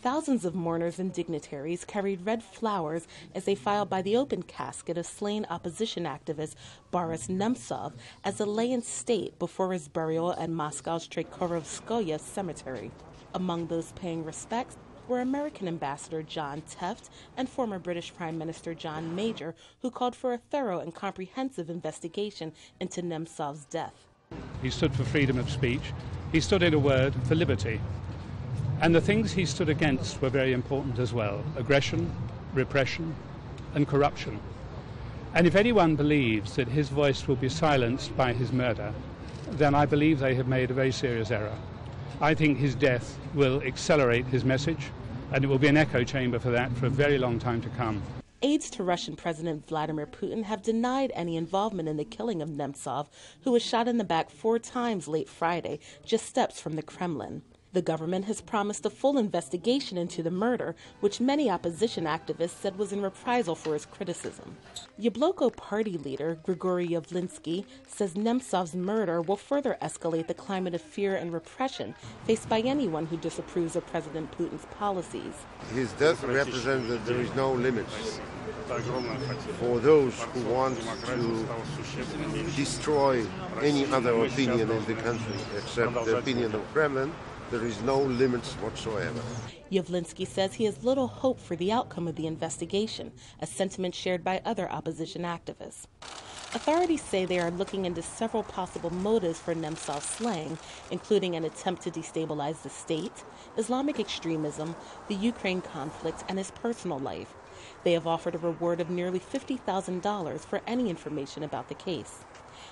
Thousands of mourners and dignitaries carried red flowers as they filed by the open casket of slain opposition activist Boris Nemtsov as it lay in state before his burial at Moscow's Trekhorovskoye cemetery. Among those paying respects were American Ambassador John Tefft and former British Prime Minister John Major, who called for a thorough and comprehensive investigation into Nemtsov's death. He stood for freedom of speech. He stood, in a word, for liberty. And the things he stood against were very important as well: aggression, repression, and corruption. And if anyone believes that his voice will be silenced by his murder, then I believe they have made a very serious error. I think his death will accelerate his message, and it will be an echo chamber for that for a very long time to come. Aides to Russian President Vladimir Putin have denied any involvement in the killing of Nemtsov, who was shot in the back 4 times late Friday, just steps from the Kremlin. The government has promised a full investigation into the murder, which many opposition activists said was in reprisal for his criticism. Yabloko party leader Grigory Yavlinsky says Nemtsov's murder will further escalate the climate of fear and repression faced by anyone who disapproves of President Putin's policies. His death represents that there is no limits for those who want to destroy any other opinion in the country except the opinion of Kremlin. There is no limits whatsoever. Yavlinsky says he has little hope for the outcome of the investigation, a sentiment shared by other opposition activists. Authorities say they are looking into several possible motives for Nemtsov's slaying, including an attempt to destabilize the state, Islamic extremism, the Ukraine conflict, and his personal life. They have offered a reward of nearly $50,000 for any information about the case.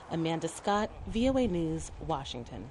Amanda Scott, VOA News, Washington.